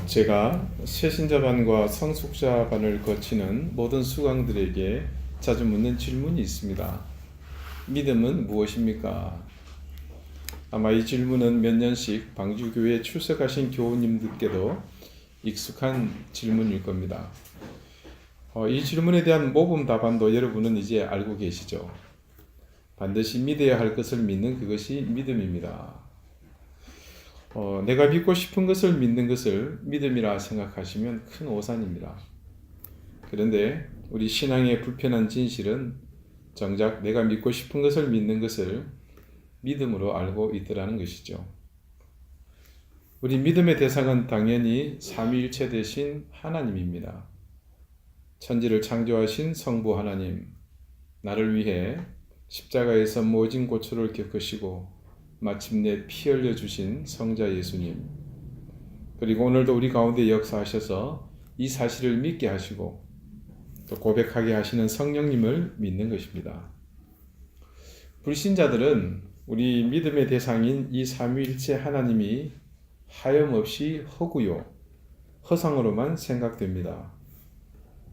제가 새신자반과 성숙자반을 거치는 모든 수강들에게 자주 묻는 질문이 있습니다. 믿음은 무엇입니까? 아마 이 질문은 몇 년씩 방주교회에 출석하신 교우님들께도 익숙한 질문일 겁니다. 이 질문에 대한 모범 답안도 여러분은 이제 알고 계시죠? 반드시 믿어야 할 것을 믿는 그것이 믿음입니다. 내가 믿고 싶은 것을 믿는 것을 믿음이라 생각하시면 큰 오산입니다. 그런데 우리 신앙의 불편한 진실은 정작 내가 믿고 싶은 것을 믿는 것을 믿음으로 알고 있더라는 것이죠. 우리 믿음의 대상은 당연히 삼위일체 되신 하나님입니다. 천지를 창조하신 성부 하나님, 나를 위해 십자가에서 모진 고초를 겪으시고 마침내 피 흘려 주신 성자 예수님, 그리고 오늘도 우리 가운데 역사하셔서 이 사실을 믿게 하시고 또 고백하게 하시는 성령님을 믿는 것입니다. 불신자들은 우리 믿음의 대상인 이 삼위일체 하나님이 하염없이 허구요, 허상으로만 생각됩니다.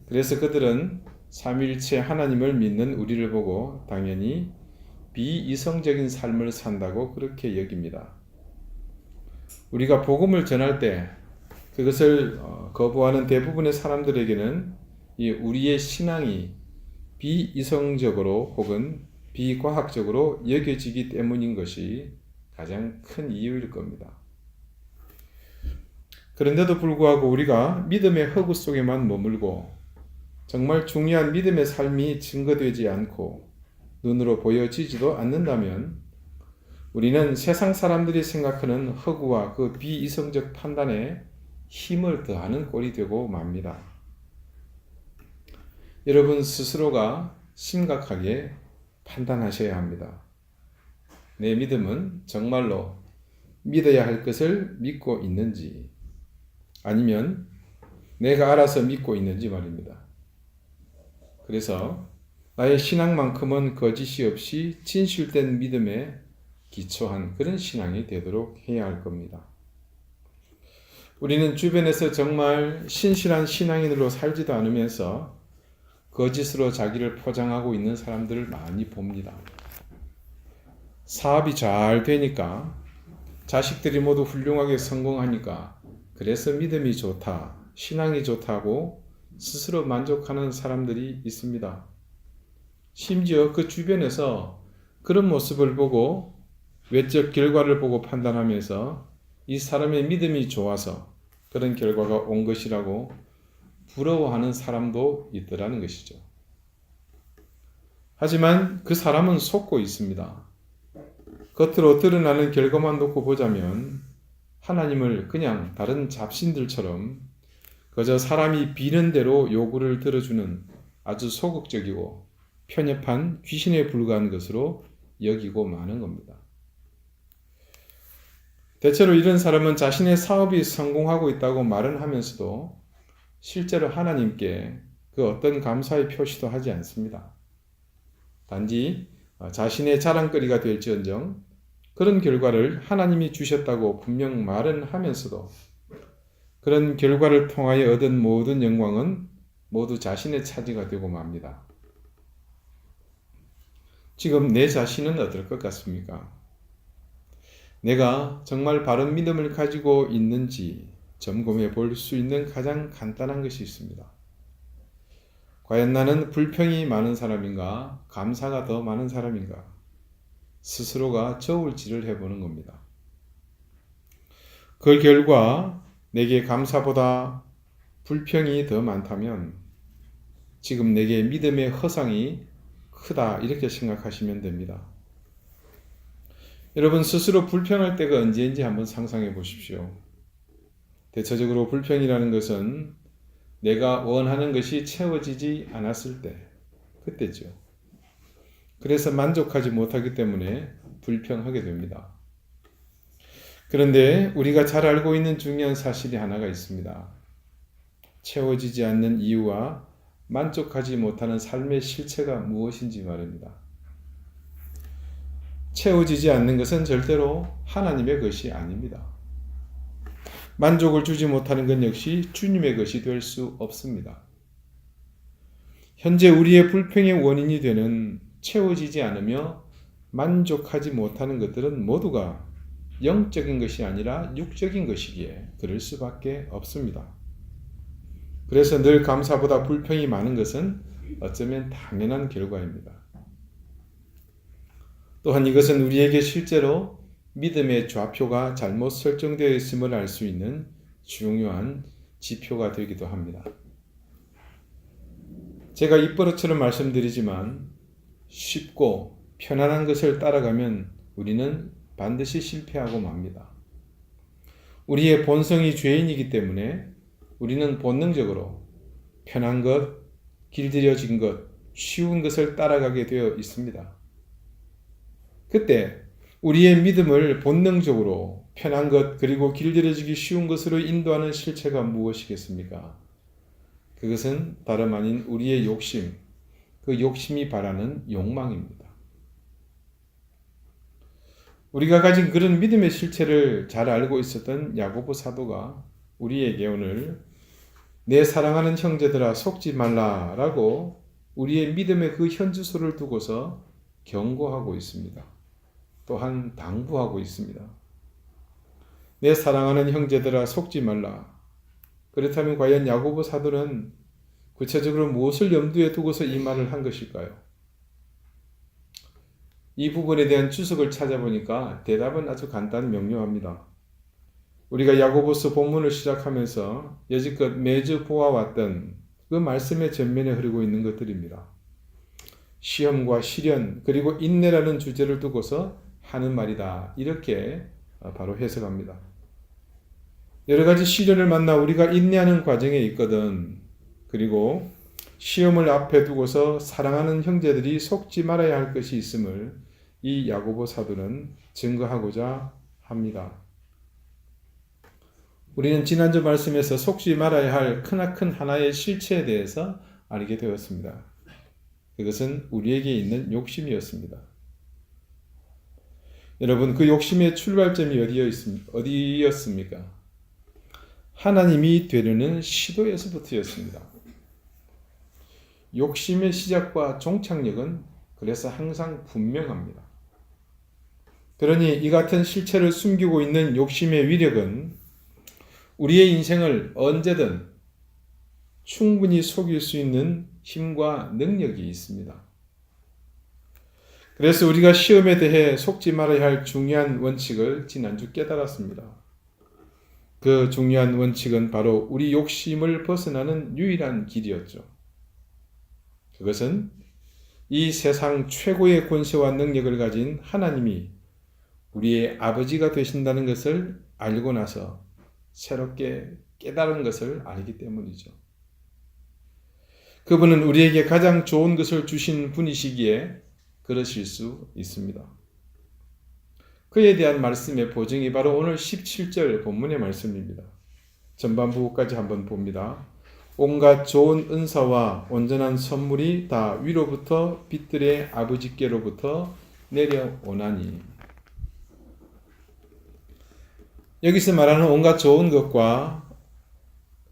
그래서 그들은 삼위일체 하나님을 믿는 우리를 보고 당연히 비이성적인 삶을 산다고 그렇게 여깁니다. 우리가 복음을 전할 때 그것을 거부하는 대부분의 사람들에게는 우리의 신앙이 비이성적으로 혹은 비과학적으로 여겨지기 때문인 것이 가장 큰 이유일 겁니다. 그런데도 불구하고 우리가 믿음의 허구 속에만 머물고 정말 중요한 믿음의 삶이 증거되지 않고 눈으로 보여지지도 않는다면 우리는 세상 사람들이 생각하는 허구와 그 비이성적 판단에 힘을 더하는 꼴이 되고 맙니다. 여러분 스스로가 심각하게 판단하셔야 합니다. 내 믿음은 정말로 믿어야 할 것을 믿고 있는지 아니면 내가 알아서 믿고 있는지 말입니다. 그래서 나의 신앙만큼은 거짓이 없이 진실된 믿음에 기초한 그런 신앙이 되도록 해야 할 겁니다. 우리는 주변에서 정말 신실한 신앙인으로 살지도 않으면서 거짓으로 자기를 포장하고 있는 사람들을 많이 봅니다. 사업이 잘 되니까, 자식들이 모두 훌륭하게 성공하니까 그래서 믿음이 좋다, 신앙이 좋다고 스스로 만족하는 사람들이 있습니다. 심지어 그 주변에서 그런 모습을 보고 외적 결과를 보고 판단하면서 이 사람의 믿음이 좋아서 그런 결과가 온 것이라고 부러워하는 사람도 있더라는 것이죠. 하지만 그 사람은 속고 있습니다. 겉으로 드러나는 결과만 놓고 보자면 하나님을 그냥 다른 잡신들처럼 그저 사람이 비는 대로 요구를 들어주는 아주 소극적이고 편협한 귀신에 불과한 것으로 여기고 마는 겁니다. 대체로 이런 사람은 자신의 사업이 성공하고 있다고 말은 하면서도 실제로 하나님께 그 어떤 감사의 표시도 하지 않습니다. 단지 자신의 자랑거리가 될지언정 그런 결과를 하나님이 주셨다고 분명 말은 하면서도 그런 결과를 통하여 얻은 모든 영광은 모두 자신의 차지가 되고 맙니다. 지금 내 자신은 어떨 것 같습니까? 내가 정말 바른 믿음을 가지고 있는지 점검해 볼 수 있는 가장 간단한 것이 있습니다. 과연 나는 불평이 많은 사람인가? 감사가 더 많은 사람인가? 스스로가 저울질을 해보는 겁니다. 그 결과 내게 감사보다 불평이 더 많다면 지금 내게 믿음의 허상이 크다 이렇게 생각하시면 됩니다. 여러분 스스로 불평할 때가 언제인지 한번 상상해 보십시오. 대체적으로 불평이라는 것은 내가 원하는 것이 채워지지 않았을 때, 그때죠. 그래서 만족하지 못하기 때문에 불평하게 됩니다. 그런데 우리가 잘 알고 있는 중요한 사실이 하나가 있습니다. 채워지지 않는 이유와 만족하지 못하는 삶의 실체가 무엇인지 말입니다. 채워지지 않는 것은 절대로 하나님의 것이 아닙니다. 만족을 주지 못하는 것 역시 주님의 것이 될 수 없습니다. 현재 우리의 불평의 원인이 되는 채워지지 않으며 만족하지 못하는 것들은 모두가 영적인 것이 아니라 육적인 것이기에 그럴 수밖에 없습니다. 그래서 늘 감사보다 불평이 많은 것은 어쩌면 당연한 결과입니다. 또한 이것은 우리에게 실제로 믿음의 좌표가 잘못 설정되어 있음을 알 수 있는 중요한 지표가 되기도 합니다. 제가 입버릇처럼 말씀드리지만 쉽고 편안한 것을 따라가면 우리는 반드시 실패하고 맙니다. 우리의 본성이 죄인이기 때문에 우리는 본능적으로 편한 것, 길들여진 것, 쉬운 것을 따라가게 되어 있습니다. 그때 우리의 믿음을 본능적으로 편한 것 그리고 길들여지기 쉬운 것으로 인도하는 실체가 무엇이겠습니까? 그것은 다름 아닌 우리의 욕심, 그 욕심이 바라는 욕망입니다. 우리가 가진 그런 믿음의 실체를 잘 알고 있었던 야고보 사도가 우리에게 오늘 내 사랑하는 형제들아 속지 말라라고 우리의 믿음의 그 현주소를 두고서 경고하고 있습니다. 또한 당부하고 있습니다. 내 사랑하는 형제들아 속지 말라. 그렇다면 과연 야고보 사도는 구체적으로 무엇을 염두에 두고서 이 말을 한 것일까요? 이 부분에 대한 추석을 찾아보니까 대답은 아주 간단 명료합니다. 우리가 야고보서 본문을 시작하면서 여지껏 매주 보아왔던 그 말씀의 전면에 흐르고 있는 것들입니다. 시험과 시련 그리고 인내라는 주제를 두고서 하는 말이다. 이렇게 바로 해석합니다. 여러 가지 시련을 만나 우리가 인내하는 과정에 있거든. 그리고 시험을 앞에 두고서 사랑하는 형제들이 속지 말아야 할 것이 있음을 이 야고보 사도는 증거하고자 합니다. 우리는 지난주 말씀에서 속지 말아야 할 크나큰 하나의 실체에 대해서 알게 되었습니다. 그것은 우리에게 있는 욕심이었습니다. 여러분, 그 욕심의 출발점이 어디였습니까? 하나님이 되려는 시도에서부터였습니다. 욕심의 시작과 종착역은 그래서 항상 분명합니다. 그러니 이 같은 실체를 숨기고 있는 욕심의 위력은 우리의 인생을 언제든 충분히 속일 수 있는 힘과 능력이 있습니다. 그래서 우리가 시험에 대해 속지 말아야 할 중요한 원칙을 지난주 깨달았습니다. 그 중요한 원칙은 바로 우리 욕심을 벗어나는 유일한 길이었죠. 그것은 이 세상 최고의 권세와 능력을 가진 하나님이 우리의 아버지가 되신다는 것을 알고 나서 새롭게 깨달은 것을 알기 때문이죠. 그분은 우리에게 가장 좋은 것을 주신 분이시기에 그러실 수 있습니다. 그에 대한 말씀의 보증이 바로 오늘 17절 본문의 말씀입니다. 전반부까지 한번 봅니다. 온갖 좋은 은사와 온전한 선물이 다 위로부터 빛들의 아버지께로부터 내려오나니. 여기서 말하는 온갖 좋은 것과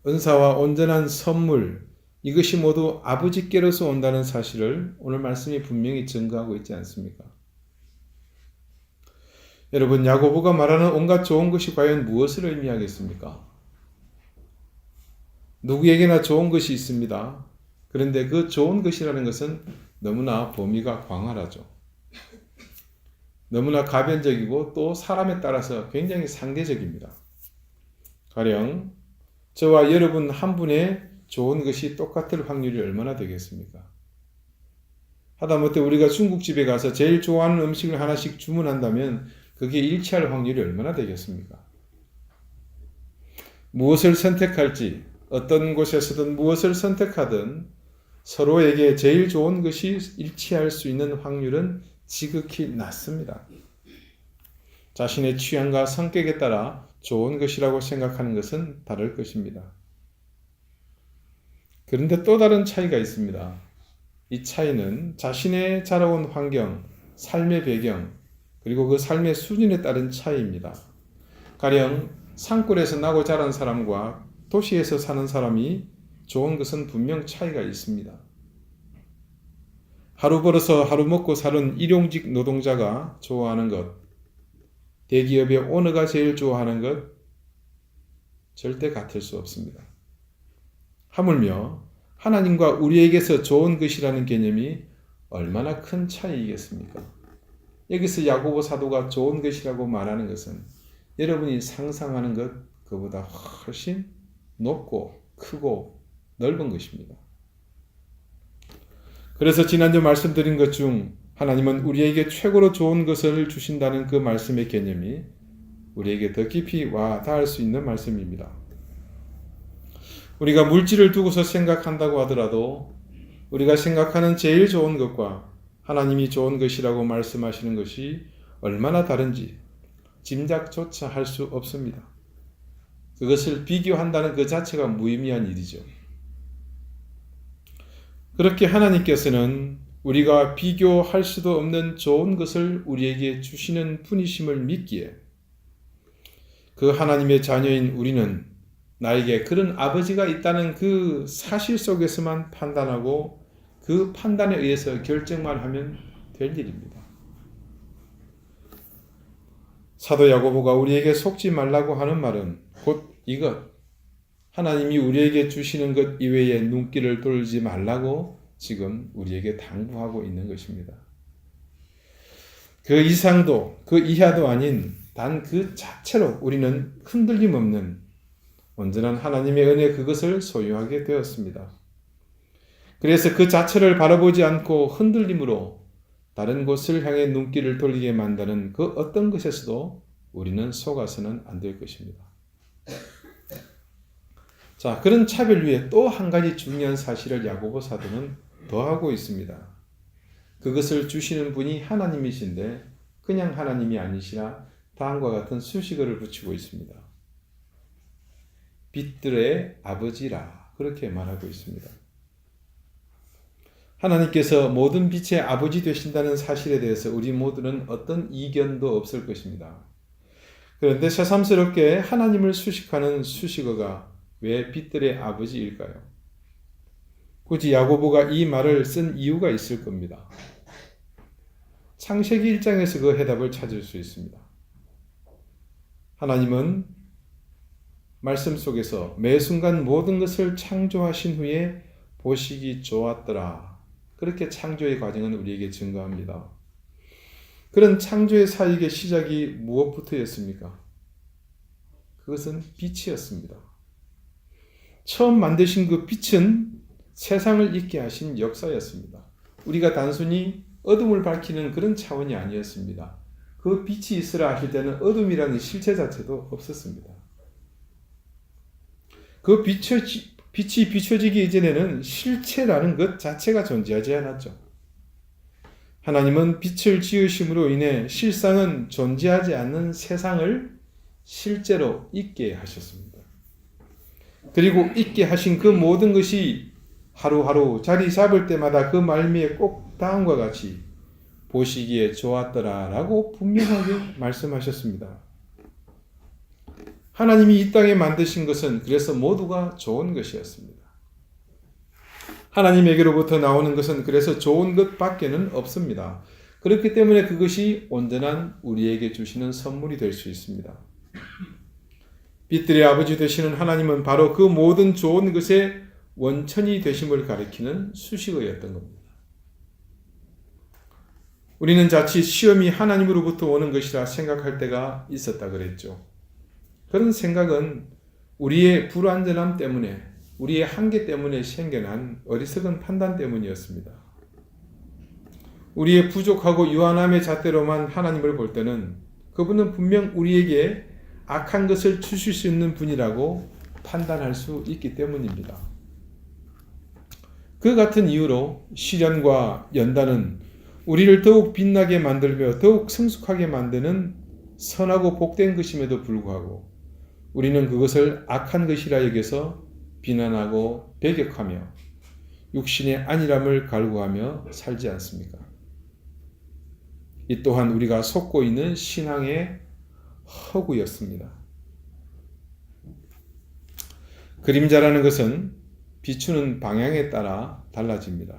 은사와 온전한 선물, 이것이 모두 아버지께로서 온다는 사실을 오늘 말씀이 분명히 증거하고 있지 않습니까? 여러분, 야고보가 말하는 온갖 좋은 것이 과연 무엇을 의미하겠습니까? 누구에게나 좋은 것이 있습니다. 그런데 그 좋은 것이라는 것은 너무나 범위가 광활하죠. 너무나 가변적이고 또 사람에 따라서 굉장히 상대적입니다. 가령 저와 여러분 한 분의 좋은 것이 똑같을 확률이 얼마나 되겠습니까? 하다못해 우리가 중국집에 가서 제일 좋아하는 음식을 하나씩 주문한다면 그게 일치할 확률이 얼마나 되겠습니까? 무엇을 선택할지, 어떤 곳에서든 무엇을 선택하든 서로에게 제일 좋은 것이 일치할 수 있는 확률은 지극히 낮습니다. 자신의 취향과 성격에 따라 좋은 것이라고 생각하는 것은 다를 것입니다. 그런데 또 다른 차이가 있습니다. 이 차이는 자신의 자라온 환경, 삶의 배경, 그리고 그 삶의 수준에 따른 차이입니다. 가령 산골에서 나고 자란 사람과 도시에서 사는 사람이 좋은 것은 분명 차이가 있습니다. 하루 벌어서 하루 먹고 사는 일용직 노동자가 좋아하는 것, 대기업의 오너가 제일 좋아하는 것, 절대 같을 수 없습니다. 하물며 하나님과 우리에게서 좋은 것이라는 개념이 얼마나 큰 차이이겠습니까? 여기서 야고보 사도가 좋은 것이라고 말하는 것은 여러분이 상상하는 것 그보다 훨씬 높고 크고 넓은 것입니다. 그래서 지난주 말씀드린 것 중 하나님은 우리에게 최고로 좋은 것을 주신다는 그 말씀의 개념이 우리에게 더 깊이 와 닿을 수 있는 말씀입니다. 우리가 물질을 두고서 생각한다고 하더라도 우리가 생각하는 제일 좋은 것과 하나님이 좋은 것이라고 말씀하시는 것이 얼마나 다른지 짐작조차 할 수 없습니다. 그것을 비교한다는 그 자체가 무의미한 일이죠. 그렇게 하나님께서는 우리가 비교할 수도 없는 좋은 것을 우리에게 주시는 분이심을 믿기에 그 하나님의 자녀인 우리는 나에게 그런 아버지가 있다는 그 사실 속에서만 판단하고 그 판단에 의해서 결정만 하면 될 일입니다. 사도 야고보가 우리에게 속지 말라고 하는 말은 곧 이것, 하나님이 우리에게 주시는 것 이외에 눈길을 돌리지 말라고 지금 우리에게 당부하고 있는 것입니다. 그 이상도 그 이하도 아닌 단 그 자체로 우리는 흔들림 없는 온전한 하나님의 은혜 그것을 소유하게 되었습니다. 그래서 그 자체를 바라보지 않고 흔들림으로 다른 곳을 향해 눈길을 돌리게 만드는 그 어떤 것에서도 우리는 속아서는 안 될 것입니다. 자, 그런 차별 위에 또 한 가지 중요한 사실을 야고보 사도는 더하고 있습니다. 그것을 주시는 분이 하나님이신데 그냥 하나님이 아니시라 다음과 같은 수식어를 붙이고 있습니다. 빛들의 아버지라 그렇게 말하고 있습니다. 하나님께서 모든 빛의 아버지 되신다는 사실에 대해서 우리 모두는 어떤 이견도 없을 것입니다. 그런데 새삼스럽게 하나님을 수식하는 수식어가 왜 빛들의 아버지일까요? 굳이 야고보가 이 말을 쓴 이유가 있을 겁니다. 창세기 1장에서 그 해답을 찾을 수 있습니다. 하나님은 말씀 속에서 매 순간 모든 것을 창조하신 후에 보시기 좋았더라. 그렇게 창조의 과정은 우리에게 증거합니다. 그런 창조의 사역의 시작이 무엇부터였습니까? 그것은 빛이었습니다. 처음 만드신 그 빛은 세상을 있게 하신 역사였습니다. 우리가 단순히 어둠을 밝히는 그런 차원이 아니었습니다. 그 빛이 있으라 하실 때는 어둠이라는 실체 자체도 없었습니다. 그 빛이 비춰지기 이전에는 실체라는 것 자체가 존재하지 않았죠. 하나님은 빛을 지으심으로 인해 실상은 존재하지 않는 세상을 실제로 있게 하셨습니다. 그리고 있게 하신 그 모든 것이 하루하루 자리 잡을 때마다 그 말미에 꼭 다음과 같이 보시기에 좋았더라라고 분명하게 말씀하셨습니다. 하나님이 이 땅에 만드신 것은 그래서 모두가 좋은 것이었습니다. 하나님에게로부터 나오는 것은 그래서 좋은 것밖에는 없습니다. 그렇기 때문에 그것이 온전한 우리에게 주시는 선물이 될 수 있습니다. 빛들의 아버지 되시는 하나님은 바로 그 모든 좋은 것의 원천이 되심을 가리키는 수식어였던 겁니다. 우리는 자칫 시험이 하나님으로부터 오는 것이라 생각할 때가 있었다 그랬죠. 그런 생각은 우리의 불완전함 때문에, 우리의 한계 때문에 생겨난 어리석은 판단 때문이었습니다. 우리의 부족하고 유한함의 잣대로만 하나님을 볼 때는 그분은 분명 우리에게 악한 것을 주실 수 있는 분이라고 판단할 수 있기 때문입니다. 그 같은 이유로 시련과 연단은 우리를 더욱 빛나게 만들며 더욱 성숙하게 만드는 선하고 복된 것임에도 불구하고 우리는 그것을 악한 것이라 여겨서 비난하고 배격하며 육신의 안일함을 갈구하며 살지 않습니까? 이 또한 우리가 속고 있는 신앙의 허구였습니다. 그림자라는 것은 비추는 방향에 따라 달라집니다.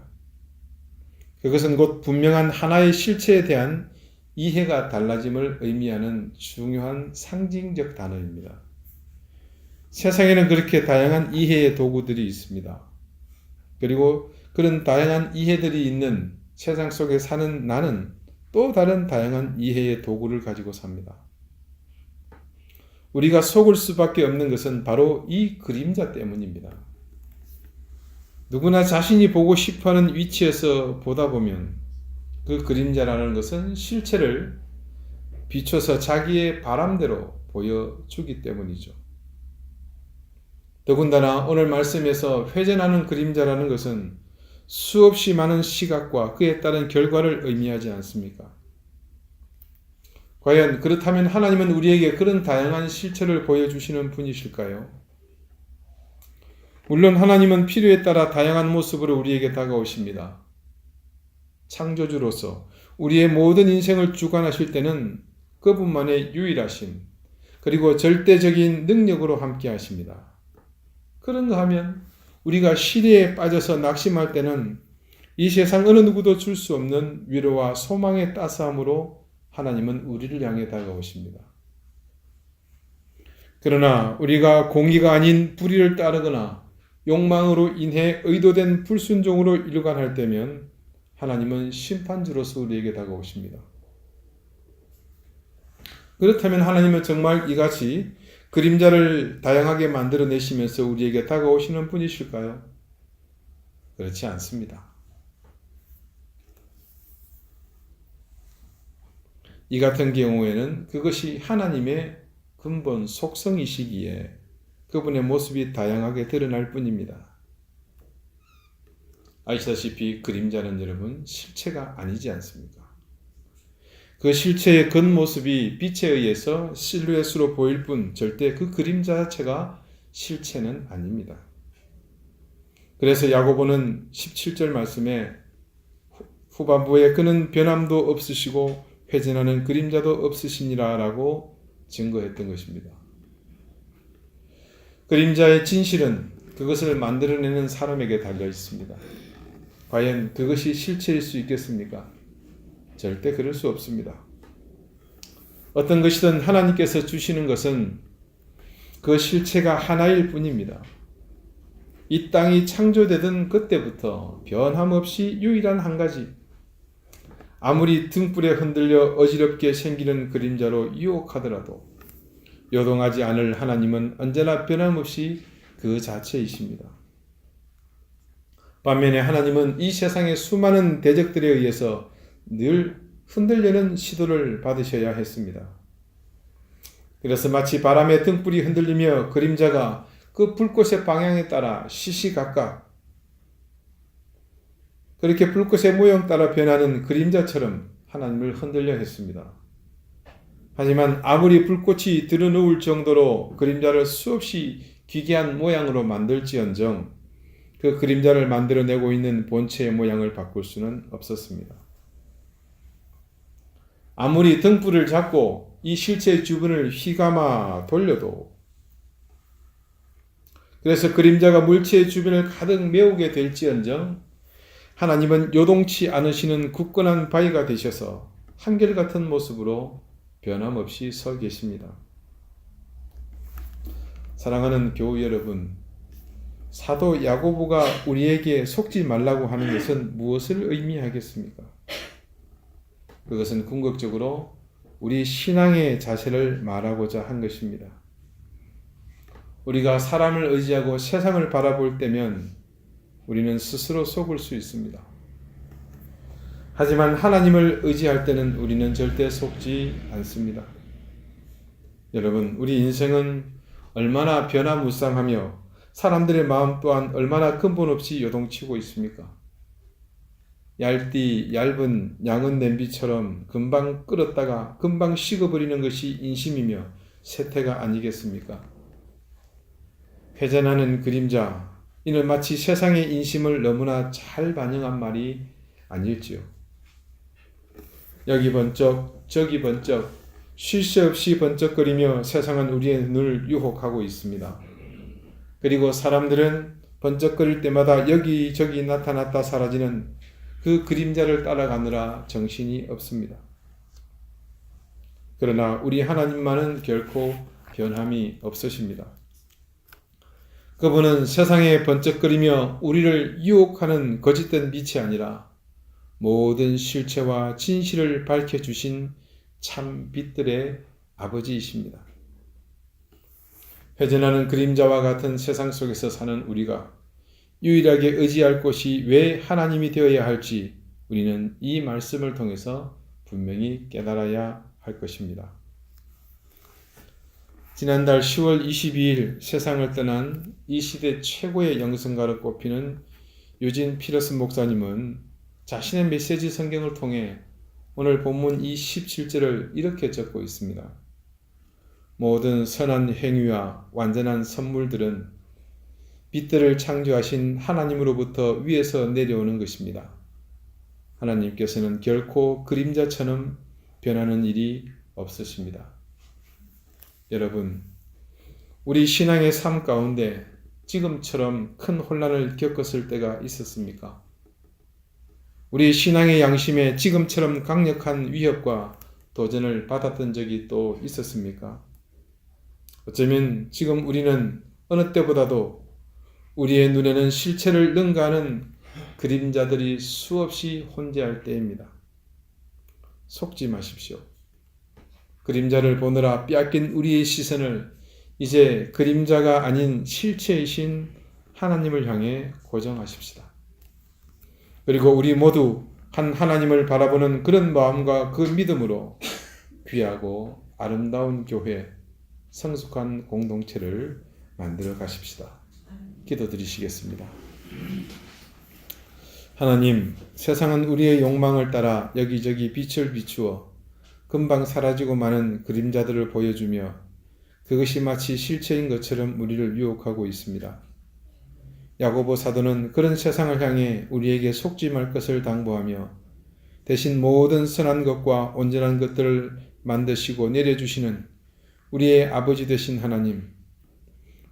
그것은 곧 분명한 하나의 실체에 대한 이해가 달라짐을 의미하는 중요한 상징적 단어입니다. 세상에는 그렇게 다양한 이해의 도구들이 있습니다. 그리고 그런 다양한 이해들이 있는 세상 속에 사는 나는 또 다른 다양한 이해의 도구를 가지고 삽니다. 우리가 속을 수밖에 없는 것은 바로 이 그림자 때문입니다. 누구나 자신이 보고 싶어하는 위치에서 보다 보면 그 그림자라는 것은 실체를 비춰서 자기의 바람대로 보여주기 때문이죠. 더군다나 오늘 말씀에서 회전하는 그림자라는 것은 수없이 많은 시각과 그에 따른 결과를 의미하지 않습니까? 과연 그렇다면 하나님은 우리에게 그런 다양한 실체를 보여주시는 분이실까요? 물론 하나님은 필요에 따라 다양한 모습으로 우리에게 다가오십니다. 창조주로서 우리의 모든 인생을 주관하실 때는 그분만의 유일하심 그리고 절대적인 능력으로 함께 하십니다. 그런가 하면 우리가 시대에 빠져서 낙심할 때는 이 세상 어느 누구도 줄 수 없는 위로와 소망의 따스함으로 하나님은 우리를 향해 다가오십니다. 그러나 우리가 공의가 아닌 불의를 따르거나 욕망으로 인해 의도된 불순종으로 일관할 때면 하나님은 심판주로서 우리에게 다가오십니다. 그렇다면 하나님은 정말 이같이 그림자를 다양하게 만들어내시면서 우리에게 다가오시는 분이실까요? 그렇지 않습니다. 이 같은 경우에는 그것이 하나님의 근본 속성이시기에 그분의 모습이 다양하게 드러날 뿐입니다. 아시다시피 그림자는 여러분 실체가 아니지 않습니까? 그 실체의 겉모습이 빛에 의해서 실루엣으로 보일 뿐 절대 그 그림자 자체가 실체는 아닙니다. 그래서 야고보는 17절 말씀에 후반부에 그는 변함도 없으시고 회전하는 그림자도 없으시니라 라고 증거했던 것입니다. 그림자의 진실은 그것을 만들어내는 사람에게 달려 있습니다. 과연 그것이 실체일 수 있겠습니까? 절대 그럴 수 없습니다. 어떤 것이든 하나님께서 주시는 것은 그 실체가 하나일 뿐입니다. 이 땅이 창조되던 그때부터 변함없이 유일한 한 가지, 아무리 등불에 흔들려 어지럽게 생기는 그림자로 유혹하더라도 요동하지 않을 하나님은 언제나 변함없이 그 자체이십니다. 반면에 하나님은 이 세상의 수많은 대적들에 의해서 늘 흔들려는 시도를 받으셔야 했습니다. 그래서 마치 바람에 등불이 흔들리며 그림자가 그 불꽃의 방향에 따라 시시각각 그렇게 불꽃의 모형 따라 변하는 그림자처럼 하나님을 흔들려 했습니다. 하지만 아무리 불꽃이 드러누울 정도로 그림자를 수없이 기괴한 모양으로 만들지언정 그 그림자를 만들어내고 있는 본체의 모양을 바꿀 수는 없었습니다. 아무리 등불을 잡고 이 실체의 주변을 휘감아 돌려도 그래서 그림자가 물체의 주변을 가득 메우게 될지언정 하나님은 요동치 않으시는 굳건한 바위가 되셔서 한결같은 모습으로 변함없이 서 계십니다. 사랑하는 교우 여러분, 사도 야고보가 우리에게 속지 말라고 하는 것은 무엇을 의미하겠습니까? 그것은 궁극적으로 우리 신앙의 자세를 말하고자 한 것입니다. 우리가 사람을 의지하고 세상을 바라볼 때면 우리는 스스로 속을 수 있습니다. 하지만 하나님을 의지할 때는 우리는 절대 속지 않습니다. 여러분, 우리 인생은 얼마나 변화무쌍하며 사람들의 마음 또한 얼마나 근본 없이 요동치고 있습니까? 얇은 양은 냄비처럼 금방 끓었다가 금방 식어버리는 것이 인심이며 세태가 아니겠습니까? 회전하는 그림자, 이는 마치 세상의 인심을 너무나 잘 반영한 말이 아닐지요. 여기 번쩍 저기 번쩍 쉴 새 없이 번쩍거리며 세상은 우리의 눈을 유혹하고 있습니다. 그리고 사람들은 번쩍거릴 때마다 여기저기 나타났다 사라지는 그 그림자를 따라가느라 정신이 없습니다. 그러나 우리 하나님만은 결코 변함이 없으십니다. 그분은 세상에 번쩍거리며 우리를 유혹하는 거짓된 빛이 아니라 모든 실체와 진실을 밝혀주신 참 빛들의 아버지이십니다. 회전하는 그림자와 같은 세상 속에서 사는 우리가 유일하게 의지할 곳이 왜 하나님이 되어야 할지 우리는 이 말씀을 통해서 분명히 깨달아야 할 것입니다. 지난달 10월 22일 세상을 떠난 이 시대 최고의 영성가로 꼽히는 유진 피러슨 목사님은 자신의 메시지 성경을 통해 오늘 본문 이 17절을 이렇게 적고 있습니다. 모든 선한 행위와 완전한 선물들은 빛들을 창조하신 하나님으로부터 위에서 내려오는 것입니다. 하나님께서는 결코 그림자처럼 변하는 일이 없으십니다. 여러분, 우리 신앙의 삶 가운데 지금처럼 큰 혼란을 겪었을 때가 있었습니까? 우리 신앙의 양심에 지금처럼 강력한 위협과 도전을 받았던 적이 또 있었습니까? 어쩌면 지금 우리는 어느 때보다도 우리의 눈에는 실체를 능가하는 그림자들이 수없이 혼재할 때입니다. 속지 마십시오. 그림자를 보느라 빼앗긴 우리의 시선을 이제 그림자가 아닌 실체이신 하나님을 향해 고정하십시다. 그리고 우리 모두 한 하나님을 바라보는 그런 마음과 그 믿음으로 귀하고 아름다운 교회, 성숙한 공동체를 만들어 가십시다. 기도드리시겠습니다. 하나님, 세상은 우리의 욕망을 따라 여기저기 빛을 비추어 금방 사라지고 마는 그림자들을 보여주며 그것이 마치 실체인 것처럼 우리를 유혹하고 있습니다. 야고보 사도는 그런 세상을 향해 우리에게 속지 말 것을 당부하며 대신 모든 선한 것과 온전한 것들을 만드시고 내려주시는 우리의 아버지 되신 하나님,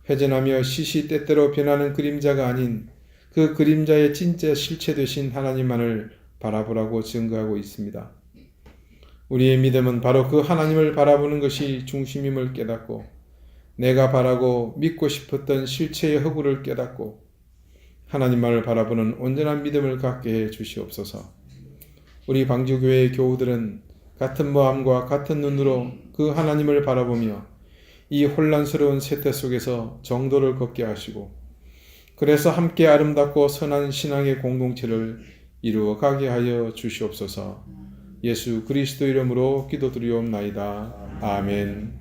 회전하며 시시때때로 변하는 그림자가 아닌 그 그림자의 진짜 실체 되신 하나님만을 바라보라고 증거하고 있습니다. 우리의 믿음은 바로 그 하나님을 바라보는 것이 중심임을 깨닫고 내가 바라고 믿고 싶었던 실체의 허구를 깨닫고 하나님만을 바라보는 온전한 믿음을 갖게 해 주시옵소서. 우리 방주교회의 교우들은 같은 마음과 같은 눈으로 그 하나님을 바라보며 이 혼란스러운 세태 속에서 정도를 걷게 하시고 그래서 함께 아름답고 선한 신앙의 공동체를 이루어 가게 하여 주시옵소서. 예수 그리스도 이름으로 기도드리옵나이다. 아멘.